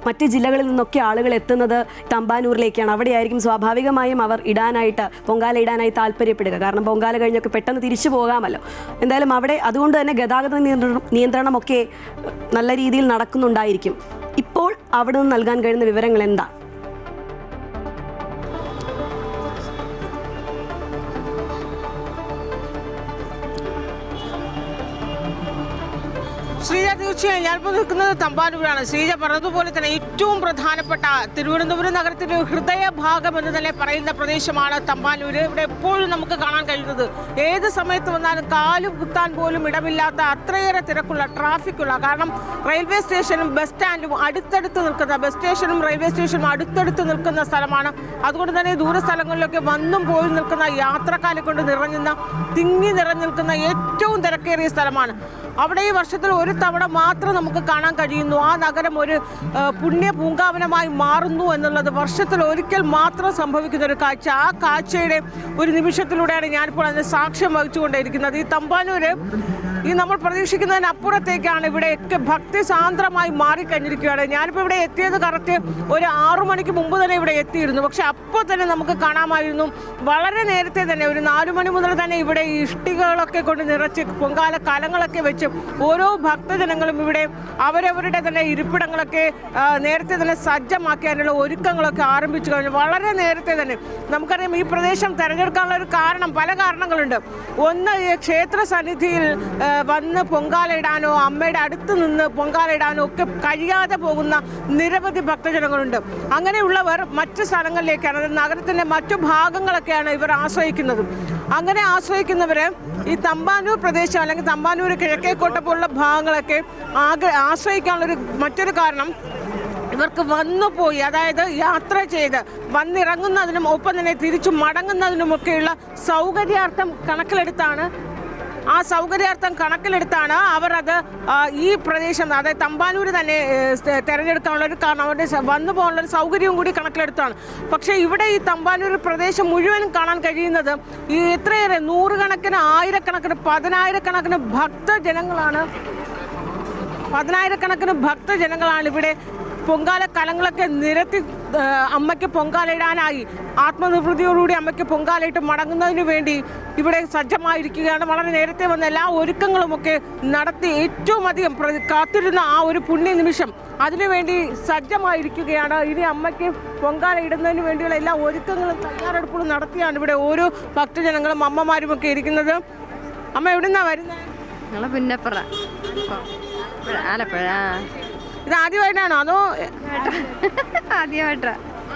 Speaker 1: മറ്റ് ജില്ലകളിൽ നിന്നൊക്കെ ആളുകൾ എത്തുന്നത് തമ്പാനൂരിലേക്കാണ്. അവിടെയായിരിക്കും സ്വാഭാവികമായും അവർ പൊങ്കാല ഇടാനായി താല്പര്യപ്പെടുക. കാരണം പൊങ്കാല കഴിഞ്ഞൊക്കെ പെട്ടെന്ന് തിരിച്ചു പോകാമല്ലോ. എന്തായാലും അവിടെ അതുകൊണ്ട് തന്നെ ഗതാഗത നിയന്ത്രണമൊക്കെ നല്ല രീതിയിൽ നടക്കുന്നുണ്ടായിരിക്കും. ഇപ്പോൾ അവിടെ നിന്ന് നൽകാൻ കഴിയുന്ന വിവരങ്ങൾ എന്താ?
Speaker 11: ശ്രീജ, തീർച്ചയായും ഞാനിപ്പോൾ നിൽക്കുന്നത് തമ്പാനൂരാണ്. ശ്രീജ പറഞ്ഞതുപോലെ തന്നെ ഏറ്റവും പ്രധാനപ്പെട്ട തിരുവനന്തപുരം നഗരത്തിൻ്റെ ഹൃദയഭാഗം എന്ന് തന്നെ പറയുന്ന പ്രദേശമാണ് തമ്പാനൂര്. ഇവിടെ എപ്പോഴും നമുക്ക് കാണാൻ കഴിയുന്നത് ഏത് സമയത്ത് വന്നാലും കാലും കുത്താൻ പോലും ഇടമില്ലാത്ത അത്രയേറെ തിരക്കുള്ള ട്രാഫിക്കുള്ള, കാരണം റെയിൽവേ സ്റ്റേഷനും ബസ് സ്റ്റാൻഡും അടുത്തടുത്ത് നിൽക്കുന്ന, ബസ് സ്റ്റേഷനും റെയിൽവേ സ്റ്റേഷനും അടുത്തടുത്ത് നിൽക്കുന്ന സ്ഥലമാണ്. അതുകൊണ്ട് തന്നെ ദൂര സ്ഥലങ്ങളിലൊക്കെ വന്നും പോയി നിൽക്കുന്ന യാത്രക്കാരെ കൊണ്ട് തിങ്ങി നിറഞ്ഞു നിൽക്കുന്ന ഏറ്റവും തിരക്കേറിയ സ്ഥലമാണ്. അവിടെ ഈ വർഷത്തിൽ ഒരു തവണ മാത്രം നമുക്ക് കാണാൻ കഴിയുന്നു. ആ നഗരം ഒരു പുണ്യ പൂങ്കാവനമായി മാറുന്നു എന്നുള്ളത് വർഷത്തിൽ ഒരിക്കൽ മാത്രം സംഭവിക്കുന്ന ഒരു കാഴ്ച. ആ കാഴ്ചയുടെ ഒരു നിമിഷത്തിലൂടെയാണ് ഞാനിപ്പോൾ അതിന് സാക്ഷ്യം വഹിച്ചുകൊണ്ടിരിക്കുന്നത്. ഈ തമ്പാനൂര് നമ്മൾ പ്രതീക്ഷിക്കുന്നതിനപ്പുറത്തേക്കാണ് ഇവിടെയൊക്കെ ഭക്തി സാന്ദ്രമായി മാറിക്കഴിഞ്ഞിരിക്കുകയാണ്. ഞാനിപ്പോൾ ഇവിടെ എത്തിയത് കറക്റ്റ് ഒരു 6 മണിക്ക് മുമ്പ് തന്നെ ഇവിടെ എത്തിയിരുന്നു. പക്ഷെ അപ്പോൾ തന്നെ നമുക്ക് കാണാമായിരുന്നു, വളരെ നേരത്തെ തന്നെ ഒരു 4 മണി മുതൽ തന്നെ ഇവിടെ ഇഷ്ടികകളൊക്കെ കൊണ്ട് നിറച്ച് പൊങ്കാല കലങ്ങളൊക്കെ വെച്ച് ഓരോ ഭക്തജനങ്ങളും ഇവിടെ അവരവരുടെ തന്നെ ഇരിപ്പിടങ്ങളൊക്കെ നേരത്തെ തന്നെ സജ്ജമാക്കിയതിനുള്ള ഒരുക്കങ്ങളൊക്കെ ആരംഭിച്ചു കഴിഞ്ഞു. വളരെ നേരത്തെ തന്നെ നമുക്കറിയാം ഈ പ്രദേശം തിരഞ്ഞെടുക്കാനുള്ള ഒരു കാരണം, പല കാരണങ്ങളുണ്ട്. ഒന്ന്, ക്ഷേത്ര സന്നിധിയിൽ വന്ന് പൊങ്കാല ഇടാനോ അമ്മയുടെ അടുത്ത് നിന്ന് പൊങ്കാല ഇടാനോ ഒക്കെ കഴിയാതെ പോകുന്ന നിരവധി ഭക്തജനങ്ങളുണ്ട്. അങ്ങനെയുള്ളവർ മറ്റ് സ്ഥലങ്ങളിലേക്കാണ്, നഗരത്തിൻ്റെ മറ്റു ഭാഗങ്ങളൊക്കെയാണ് ഇവർ ആശ്രയിക്കുന്നത്. അങ്ങനെ ആശ്രയിക്കുന്നവർ ഈ തമ്പാനൂർ പ്രദേശം അല്ലെങ്കിൽ തമ്പാനൂർ കിഴക്കേക്കോട്ട പോലുള്ള ഭാഗങ്ങളൊക്കെ ആശ്രയിക്കാനുള്ളൊരു മറ്റൊരു കാരണം, ഇവർക്ക് വന്നുപോയി, അതായത് യാത്ര ചെയ്ത് വന്നിറങ്ങുന്നതിനും ഒപ്പം തന്നെ തിരിച്ചു മടങ്ങുന്നതിനുമൊക്കെയുള്ള സൗകര്യാർത്ഥം കണക്കിലെടുത്താണ് അവർ അത് ഈ പ്രദേശം, അതായത് തമ്പാനൂർ തന്നെ തിരഞ്ഞെടുക്കാനുള്ളൊരു കാരണം, അവരുടെ വന്നു പോകാനുള്ളൊരു സൗകര്യവും കൂടി കണക്കിലെടുത്താണ്. പക്ഷേ ഇവിടെ ഈ തമ്പാനൂർ പ്രദേശം മുഴുവനും കാണാൻ കഴിയുന്നത് ഈ എത്രയേറെ നൂറുകണക്കിന്, ആയിരക്കണക്കിന്, പതിനായിരക്കണക്കിന് ഭക്തജനങ്ങളാണ് ഇവിടെ പൊങ്കാല കലങ്ങളൊക്കെ നിരത്തി അമ്മയ്ക്ക് പൊങ്കാലയിടാനായി ആത്മനിർവൃതിയോടുകൂടി അമ്മയ്ക്ക് പൊങ്കാലയിട്ട് മടങ്ങുന്നതിന് വേണ്ടി ഇവിടെ സജ്ജമായിരിക്കുകയാണ്. വളരെ നേരത്തെ വന്ന എല്ലാ ഒരുക്കങ്ങളുമൊക്കെ നടത്തി ഏറ്റവും അധികം കാത്തിരുന്ന ആ ഒരു പുണ്യ നിമിഷം അതിനുവേണ്ടി സജ്ജമായിരിക്കുകയാണ്. ഇനി അമ്മയ്ക്ക് പൊങ്കാല ഇടുന്നതിന് വേണ്ടിയുള്ള എല്ലാ ഒരുക്കങ്ങളും തയ്യാറെടുപ്പുകളും നടത്തിയാണ് ഇവിടെ ഓരോ ഭക്തജനങ്ങളും അമ്മമാരുമൊക്കെ ഇരിക്കുന്നത്. അമ്മ എവിടെ നിന്നാണ് വരുന്നത്?
Speaker 12: ഞങ്ങൾ പുന്നപ്പുറ, ആലപ്പുഴ.
Speaker 11: ഇത് ആദ്യമായിട്ടാണോ അതോ?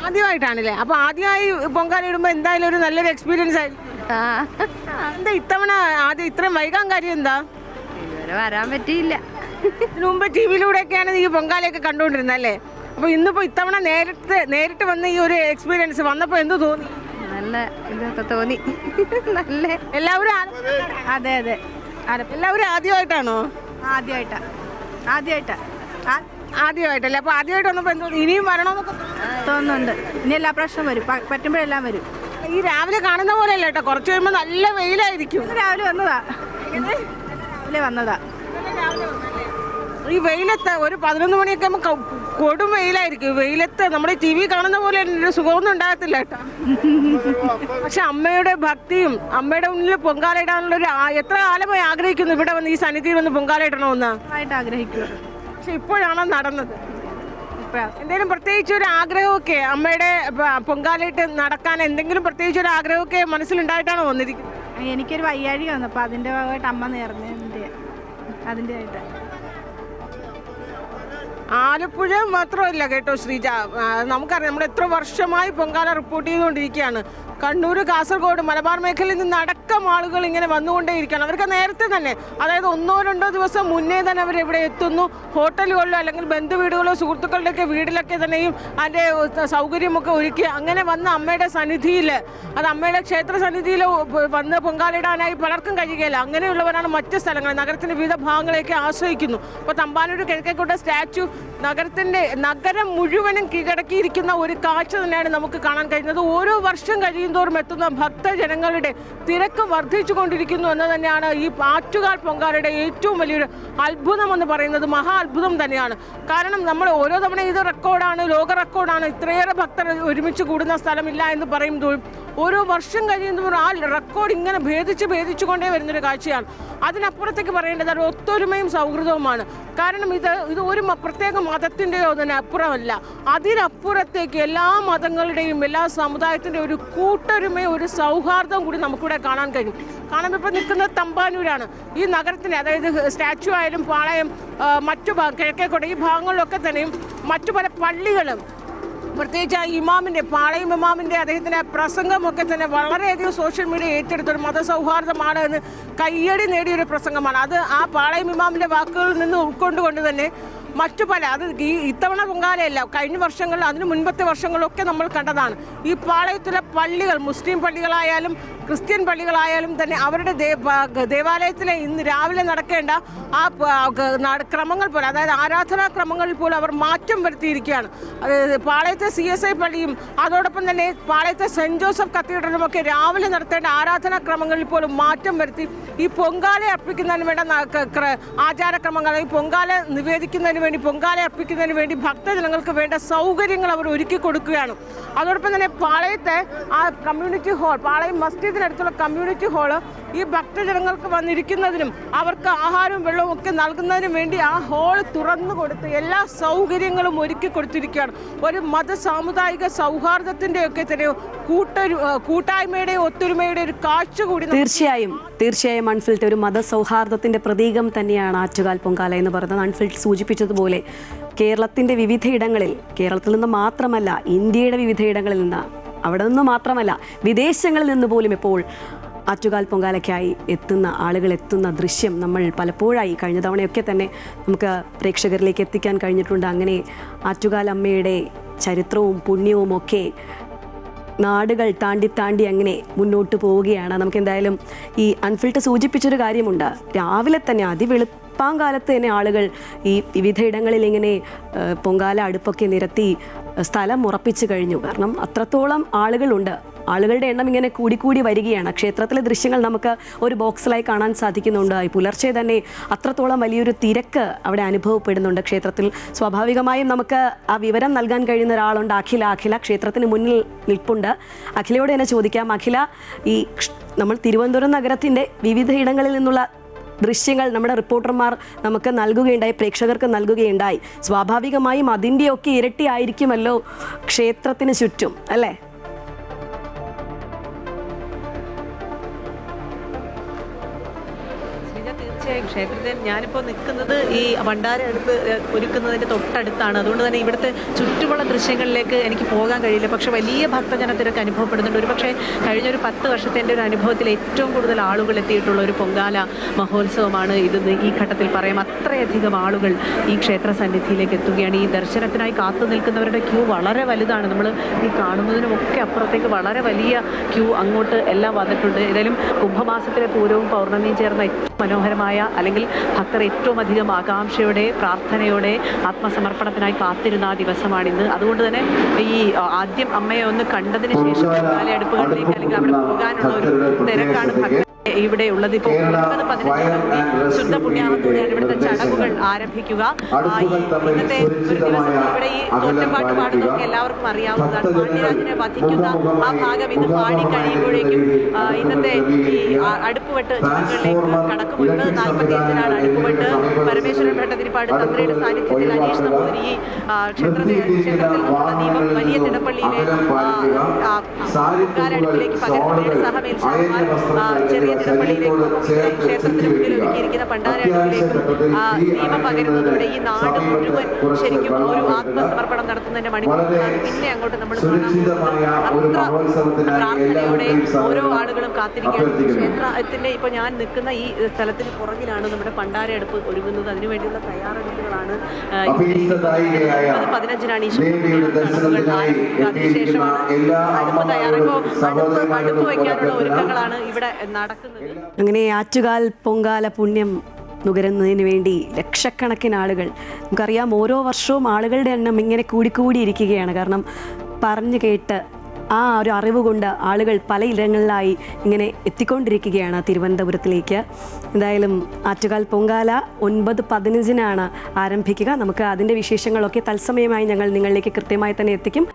Speaker 12: ആദ്യമായിട്ടാണല്ലേ?
Speaker 11: അപ്പൊ ആദ്യമായി പൊങ്കാല ഇടുമ്പോ എന്തായാലും ഒരു നല്ലൊരു എക്സ്പീരിയൻസ് ആയിരിക്കും. എന്താ ഇത്തവണ ഇത്രയും വൈകാൻ കാര്യം എന്താ?
Speaker 12: ഇതുവരെ വരാൻ പറ്റിയില്ല.
Speaker 11: ഇതിനു മുമ്പ് ടി വിയിലൂടെയൊക്കെയാണ് ഈ പൊങ്കാലയൊക്കെ കണ്ടുകൊണ്ടിരുന്നത് അല്ലേ? അപ്പോൾ ഇന്നിപ്പോൾ ഇത്തവണ നേരിട്ട് വന്ന ഈ ഒരു എക്സ്പീരിയൻസ് വന്നപ്പോൾ എന്ത് തോന്നി?
Speaker 12: നല്ല ഇതൊക്കെ തോന്നി. നല്ല
Speaker 11: എല്ലാവരും
Speaker 12: അതെ അതെ
Speaker 11: എല്ലാവരും ആദ്യമായിട്ടാണോ? ആദ്യമായിട്ടല്ലേ? അപ്പോൾ ആദ്യമായിട്ട് വന്നപ്പോൾ എന്ത് തോന്നി? ഇനിയും വരണമെന്നൊക്കെ
Speaker 12: തോന്നുന്നുണ്ട്. ഇനി എല്ലാ പ്രാവശ്യം വരും, പറ്റുമ്പോഴെല്ലാം വരും.
Speaker 11: ഈ രാവിലെ കാണുന്ന പോലെ അല്ല കേട്ടോ, കുറച്ച് കഴിയുമ്പോൾ നല്ല വെയിലായിരിക്കും.
Speaker 12: രാവിലെ വന്നതാ.
Speaker 11: ഈ വെയിലത്ത് ഒരു 11 മണിയൊക്കെ ആകുമ്പോൾ കൊടും വെയിലായിരിക്കും. വെയിലത്ത് നമ്മുടെ ടി വി കാണുന്ന പോലെ ഒരു സുഖമൊന്നും ഉണ്ടാകത്തില്ല കേട്ടോ. പക്ഷെ അമ്മയുടെ ഭക്തിയും അമ്മയുടെ മുന്നിൽ പൊങ്കാല ഇടാനുള്ള എത്ര കാലമായി ആഗ്രഹിക്കുന്നു ഇവിടെ വന്ന് ഈ സന്നിധിയിൽ വന്ന് പൊങ്കാല ഇടണമെന്ന്
Speaker 12: ആഗ്രഹിക്കുക.
Speaker 11: പക്ഷെ ഇപ്പോഴാണ് നടന്നത്. എന്തെങ്കിലും പ്രത്യേകിച്ച് ഒരു ആഗ്രഹമൊക്കെ അമ്മയുടെ പൊങ്കാലയിട്ട് നടക്കാൻ എന്തെങ്കിലും പ്രത്യേകിച്ച് ഒരു ആഗ്രഹമൊക്കെ മനസ്സിലുണ്ടായിട്ടാണോ വന്നിരിക്കുന്നത്?
Speaker 12: എനിക്കൊരു വയ്യാഴി വന്നപ്പോൾ അതിൻ്റെ ഭാഗമായിട്ട് അമ്മ നേർന്നതിൻ്റെ അതിൻ്റെ ആയിട്ട്.
Speaker 11: ആലപ്പുഴ മാത്രമല്ല കേട്ടോ ശ്രീജ, നമുക്കറിയാം നമ്മൾ എത്ര വർഷമായി പൊങ്കാല റിപ്പോർട്ട് ചെയ്തുകൊണ്ടിരിക്കുകയാണ്. കണ്ണൂർ, കാസർഗോഡ്, മലബാർ മേഖലയിൽ നിന്ന് അടക്കം ആളുകൾ ഇങ്ങനെ വന്നുകൊണ്ടേയിരിക്കുകയാണ്. അവർക്ക് നേരത്തെ തന്നെ, അതായത് 1-2 ദിവസം മുന്നേ തന്നെ അവരിവിടെ എത്തുന്നു. ഹോട്ടലുകളിലോ അല്ലെങ്കിൽ ബന്ധുവീടുകളോ സുഹൃത്തുക്കളുടെയൊക്കെ വീട്ടിലൊക്കെ തന്നെയും അതിൻ്റെ സൗകര്യമൊക്കെ ഒരുക്കി അങ്ങനെ വന്ന് അമ്മയുടെ സന്നിധിയിൽ, അത് അമ്മയുടെ ക്ഷേത്ര സന്നിധിയിൽ വന്ന് പൊങ്കാലിടാനായി പലർക്കും കഴിയുകയില്ല. അങ്ങനെയുള്ളവരാണ് മറ്റ് സ്ഥലങ്ങൾ, നഗരത്തിൻ്റെ വിവിധ ഭാഗങ്ങളെയൊക്കെ ആശ്രയിക്കുന്നു. അപ്പോൾ തമ്പാനൂർ കിഴക്കേക്കോട്ട സ്റ്റാച്യു നഗരം മുഴുവനും കീഴടക്കിയിരിക്കുന്ന ഒരു കാഴ്ച തന്നെയാണ് നമുക്ക് കാണാൻ കഴിയുന്നത്. ഓരോ വർഷം കഴിയുന്തോറും എത്തുന്ന ഭക്തജനങ്ങളുടെ തിരക്ക് വർദ്ധിച്ചു കൊണ്ടിരിക്കുന്നു എന്ന് തന്നെയാണ് ഈ ആറ്റുകാൽ പൊങ്കാലയുടെ ഏറ്റവും വലിയൊരു അത്ഭുതം എന്ന് പറയുന്നത്. മഹാ അത്ഭുതം തന്നെയാണ്. കാരണം നമ്മൾ ഓരോ തവണ ഇത് റെക്കോർഡാണ്, ലോക റെക്കോർഡാണ്, ഇത്രയേറെ ഭക്തർ ഒരുമിച്ച് കൂടുന്ന സ്ഥലമില്ല എന്ന് പറയുമ്പോഴും ഓരോ വർഷം കഴിയുന്നവർ ആ റെക്കോർഡ് ഇങ്ങനെ ഭേദിച്ചു കൊണ്ടേ വരുന്നൊരു കാഴ്ചയാണ്. അതിനപ്പുറത്തേക്ക് പറയേണ്ടത് ഒരു ഒത്തൊരുമയും സൗഹൃദവുമാണ്. കാരണം ഇത് ഒരു പ്രത്യേക മതത്തിൻ്റെയോ തന്നെ അപ്പുറമല്ല, അതിനപ്പുറത്തേക്ക് എല്ലാ മതങ്ങളുടെയും എല്ലാ സമുദായത്തിൻ്റെയും ഒരു കൂട്ടൊരുമയും ഒരു സൗഹാർദ്ദവും കൂടി നമുക്കിവിടെ കാണാൻ കഴിയും. കാരണം ഇപ്പോൾ നിൽക്കുന്നത് തമ്പാനൂരാണ്. ഈ നഗരത്തിൻ്റെ, അതായത് സ്റ്റാച്യു ആയാലും പാളയം, മറ്റു കിഴക്കേക്കോട്ട ഈ ഭാഗങ്ങളിലൊക്കെ തന്നെയും മറ്റു പല പള്ളികളും, പ്രത്യേകിച്ച് ആ ഇമാമിൻ്റെ, പാളയം ഇമാമിൻ്റെ അദ്ദേഹത്തിൻ്റെ പ്രസംഗമൊക്കെ തന്നെ വളരെയധികം സോഷ്യൽ മീഡിയ ഏറ്റെടുത്തൊരു മതസൗഹാർദ്ദമാണ് എന്ന് കയ്യടി നേടിയൊരു പ്രസംഗമാണ്. അത് ആ പാളയം ഇമാമിൻ്റെ വാക്കുകളിൽ നിന്ന് ഉൾക്കൊണ്ടുകൊണ്ട് തന്നെ മറ്റു പല, അത് ഇത്തവണ പൊങ്കാലയല്ല, കഴിഞ്ഞ വർഷങ്ങളിൽ അതിന് മുൻപത്തെ വർഷങ്ങളിലൊക്കെ നമ്മൾ കണ്ടതാണ്. ഈ പാളയത്തിലെ പള്ളികൾ, മുസ്ലിം പള്ളികളായാലും ക്രിസ്ത്യൻ പള്ളികളായാലും തന്നെ അവരുടെ ദേവാലയത്തിലെ ഇന്ന് രാവിലെ നടക്കേണ്ട ആ ക്രമങ്ങൾ പോലെ, അതായത് ആരാധനാ ക്രമങ്ങളിൽ പോലും അവർ മാറ്റം വരുത്തിയിരിക്കുകയാണ്. പാളയത്തെ CSI പള്ളിയും അതോടൊപ്പം തന്നെ പാളയത്തെ സെൻറ് ജോസഫ് കത്തീഡ്രലും ഒക്കെ രാവിലെ നടത്തേണ്ട ആരാധനാ ക്രമങ്ങളിൽ പോലും മാറ്റം വരുത്തി ഈ പൊങ്കാല അർപ്പിക്കുന്നതിന് വേണ്ട ആചാരക്രമങ്ങൾ, ഈ പൊങ്കാല നിവേദിക്കുന്നതിന് വേണ്ടി, പൊങ്കാല അർപ്പിക്കുന്നതിന് വേണ്ടി ഭക്തജനങ്ങൾക്ക് വേണ്ട സൗകര്യങ്ങൾ അവർ ഒരുക്കി കൊടുക്കുകയാണ്. അതോടൊപ്പം തന്നെ പാളയത്തെ ആ കമ്മ്യൂണിറ്റി ഹാൾ, പാളയം മസ്ജിദിനടുത്തുള്ള കമ്മ്യൂണിറ്റി ഹാള് ഈ ഭക്തജനങ്ങൾക്ക് വന്നിരിക്കുന്നതിനും അവർക്ക് ആഹാരവും വെള്ളവും ഒക്കെ നൽകുന്നതിനും വേണ്ടി ആ ഹാൾ തുറന്നു കൊടുത്ത് എല്ലാ സൗകര്യങ്ങളും ഒരുക്കി കൊടുത്തിരിക്കുകയാണ്. ഒരു സാമുദായിക സൗഹാർദ്ദത്തിൻ്റെ ഒക്കെ തന്നെ കൂട്ടായ്മയുടെ ഒത്തൊരുമയുടെ ഒരു കാഴ്ച കൂടി.
Speaker 1: തീർച്ചയായും അൺഫിൽറ്റ് ഒരു മതസൗഹാർദ്ദത്തിന്റെ പ്രതീകം തന്നെയാണ് ആറ്റുകാൽ പൊങ്കാല എന്ന് പറയുന്നത്. അൺഫിൽറ്റ് സൂചിപ്പിച്ചതുപോലെ കേരളത്തിന്റെ വിവിധയിടങ്ങളിൽ, കേരളത്തിൽ നിന്ന് മാത്രമല്ല ഇന്ത്യയുടെ വിവിധയിടങ്ങളിൽ നിന്ന്, അവിടെ നിന്ന് മാത്രമല്ല വിദേശങ്ങളിൽ നിന്ന് പോലും ഇപ്പോൾ ആറ്റുകാൽ പൊങ്കാലയ്ക്കായി ആളുകൾ എത്തുന്ന ദൃശ്യം നമ്മൾ പലപ്പോഴായി കഴിഞ്ഞ തവണയൊക്കെ തന്നെ നമുക്ക് പ്രേക്ഷകരിലേക്ക് എത്തിക്കാൻ കഴിഞ്ഞിട്ടുണ്ട്. അങ്ങനെ ആറ്റുകാൽ അമ്മയുടെ ചരിത്രവും പുണ്യവും ഒക്കെ നാടുകൾ താണ്ടി അങ്ങനെ മുന്നോട്ട് പോവുകയാണ്. നമുക്കെന്തായാലും ഈ അൺഫിൽറ്റ് സൂചിപ്പിച്ചൊരു കാര്യമുണ്ട്. രാവിലെ തന്നെ അതിവെളുപ്പാങ്കാലത്ത് തന്നെ ആളുകൾ ഈ വിവിധയിടങ്ങളിൽ ഇങ്ങനെ പൊങ്കാല അടുപ്പൊക്കെ നിരത്തി സ്ഥലം ഉറപ്പിച്ചു കഴിഞ്ഞു. കാരണം അത്രത്തോളം ആളുകളുണ്ട്. ആളുകളുടെ എണ്ണം ഇങ്ങനെ കൂടിക്കൂടി വരികയാണ്. ക്ഷേത്രത്തിലെ ദൃശ്യങ്ങൾ നമുക്ക് ഒരു ബോക്സിലായി കാണാൻ സാധിക്കുന്നുണ്ട്. പുലർച്ചെ തന്നെ അത്രത്തോളം വലിയൊരു തിരക്ക് അവിടെ അനുഭവപ്പെടുന്നുണ്ട് ക്ഷേത്രത്തിൽ. സ്വാഭാവികമായും നമുക്ക് ആ വിവരം നൽകാൻ കഴിയുന്ന ഒരാളുണ്ട്. അഖില ക്ഷേത്രത്തിന് മുന്നിൽ നിൽപ്പുണ്ട്. അഖിലയോട് തന്നെ ചോദിക്കാം. അഖില, ഈ നമ്മൾ തിരുവനന്തപുരം നഗരത്തിൻ്റെ വിവിധ ഇടങ്ങളിൽ നിന്നുള്ള ദൃശ്യങ്ങൾ നമ്മുടെ റിപ്പോർട്ടർമാർ നമുക്ക് നൽകുകയുണ്ടായി, പ്രേക്ഷകർക്ക് നൽകുകയുണ്ടായി. സ്വാഭാവികമായും അതിൻ്റെയൊക്കെ ഇരട്ടി ആയിരിക്കുമല്ലോ ക്ഷേത്രത്തിന് ചുറ്റും, അല്ലേ?
Speaker 13: ക്ഷേത്രത്തിൽ ഞാനിപ്പോൾ നിൽക്കുന്നത് ഈ ഭണ്ഡാര അടുപ്പ് ഒരുക്കുന്നതിൻ്റെ തൊട്ടടുത്താണ്. അതുകൊണ്ട് തന്നെ ഇവിടുത്തെ ചുറ്റുമുള്ള ദൃശ്യങ്ങളിലേക്ക് എനിക്ക് പോകാൻ കഴിയില്ല. പക്ഷേ വലിയ ഭക്തജനത്തിരക്ക് അനുഭവപ്പെടുന്നുണ്ട്. ഒരു പക്ഷേ കഴിഞ്ഞൊരു 10 വർഷത്തെ എൻ്റെ ഒരു അനുഭവത്തിൽ ഏറ്റവും കൂടുതൽ ആളുകൾ എത്തിയിട്ടുള്ള ഒരു പൊങ്കാല മഹോത്സവമാണ് ഇതെന്ന് ഈ ഘട്ടത്തിൽ പറയാം. അത്രയധികം ആളുകൾ ഈ ക്ഷേത്ര സന്നിധിയിലേക്ക് എത്തുകയാണ്. ഈ ദർശനത്തിനായി കാത്തു നിൽക്കുന്നവരുടെ ക്യൂ വളരെ വലുതാണ്. നമ്മൾ ഈ കാണുന്നതിനുമൊക്കെ അപ്പുറത്തേക്ക് വളരെ വലിയ ക്യൂ അങ്ങോട്ട് എല്ലാം വന്നിട്ടുണ്ട്. ഏതായാലും കുംഭമാസത്തിലെ പൂരവും പൗർണമിയും ചേർന്ന ഏറ്റവും മനോഹരമായ, അല്ലെങ്കിൽ ഭക്തർ ഏറ്റവും അധികം ആകാംക്ഷയോടെ, പ്രാർത്ഥനയോടെ, ആത്മസമർപ്പണത്തിനായി കാത്തിരുന്ന ആ ദിവസമാണിന്ന്. അതുകൊണ്ട് തന്നെ ഈ ആദ്യം അമ്മയെ ഒന്ന് കണ്ടതിന് ശേഷം അടുപ്പുകളിലേക്ക് അല്ലെങ്കിൽ അവിടെ പോകാനുള്ള ഒരു തിരക്കാണ് ഭക്തർ ഇവിടെ ഉള്ളത്. ഇപ്പോൾ 9-15 ശുദ്ധ പുണ്യാഹത്തോടെയാണ് ഇവിടുത്തെ ചടങ്ങുകൾ ആരംഭിക്കുക. ഇന്നത്തെ ഒരു ദിവസം ഇവിടെ ഈ തോറ്റപ്പാട്ട് പാടുന്നതൊക്കെ എല്ലാവർക്കും അറിയാവുന്നതാണ്. പാണ്ഡ്യരാജനെ വധിക്കുന്ന ആ ഭാഗം ഇന്ന് പാടി കഴിയുമ്പോഴേക്കും ഇന്നത്തെ ഈ അടുപ്പുവെട്ട് ചടങ്ങുകളിലേക്ക് കടക്കുമുണ്ട്. 45 അടുപ്പുവെട്ട് പരമേശ്വരൻ ഭട്ടതിരിപ്പാട് തന്ത്രിയുടെ സാന്നിധ്യത്തിൽ അനീഷ് നമ്പൂതിരി ഈ ക്ഷേത്രത്തിൽ ദീപം വലിയ തിടപ്പള്ളിയിലെ അടുപ്പിലേക്ക് പകരുന്നതിന് സഹമേൽശാന്മാർ ചെറിയ തിടപ്പള്ളിയിലേക്കും ക്ഷേത്രത്തിന് മുന്നിൽ ഒരുക്കിയിരിക്കുന്ന പണ്ടാര അടുപ്പിലേക്കും ദീപം പകരുന്നതോടെ ഈ നാട് മുഴുവൻ ശരിക്കും ഒരു ആത്മസമർപ്പണം നടത്തുന്നതിന്റെ മണിക്കൂറുകളാണ് പിന്നെ അങ്ങോട്ട് നമ്മൾ പ്രാർത്ഥനയോടെ ഓരോ ആളുകളും കാത്തിരിക്കുകയാണ്. ക്ഷേത്രത്തിന്റെ ഇപ്പൊ ഞാൻ നിൽക്കുന്ന ഈ സ്ഥലത്തിന് പുറകിലാണ് നമ്മുടെ പണ്ടാര അടുപ്പ് ഒരുങ്ങുന്നത്. അതിനുവേണ്ടിയുള്ള തയ്യാറെടുപ്പുകളാണ്. 15-നാണ് ഈ അതിനുശേഷമാണ് അടുപ്പ് തയ്യാറെടുപ്പോ അടുപ്പ് വയ്ക്കാനുള്ള ഒരുക്കങ്ങളാണ് ഇവിടെ നടക്കുന്നത്.
Speaker 1: അങ്ങനെ ആറ്റുകാൽ പൊങ്കാല പുണ്യം നുകരുന്നതിന് വേണ്ടി ലക്ഷക്കണക്കിന് ആളുകൾ, നമുക്കറിയാം ഓരോ വർഷവും ആളുകളുടെ എണ്ണം ഇങ്ങനെ കൂടിക്കൂടിയിരിക്കുകയാണ്. കാരണം പറഞ്ഞു കേട്ട് ആ ഒരു അറിവ് കൊണ്ട് ആളുകൾ പലയിടങ്ങളിലായി ഇങ്ങനെ എത്തിക്കൊണ്ടിരിക്കുകയാണ് തിരുവനന്തപുരത്തിലേക്ക്. എന്തായാലും ആറ്റുകാൽ പൊങ്കാല 9-15 ആരംഭിക്കുക. നമുക്ക് അതിൻ്റെ വിശേഷങ്ങളൊക്കെ തത്സമയമായി ഞങ്ങൾ നിങ്ങളിലേക്ക് കൃത്യമായി തന്നെ എത്തിക്കും.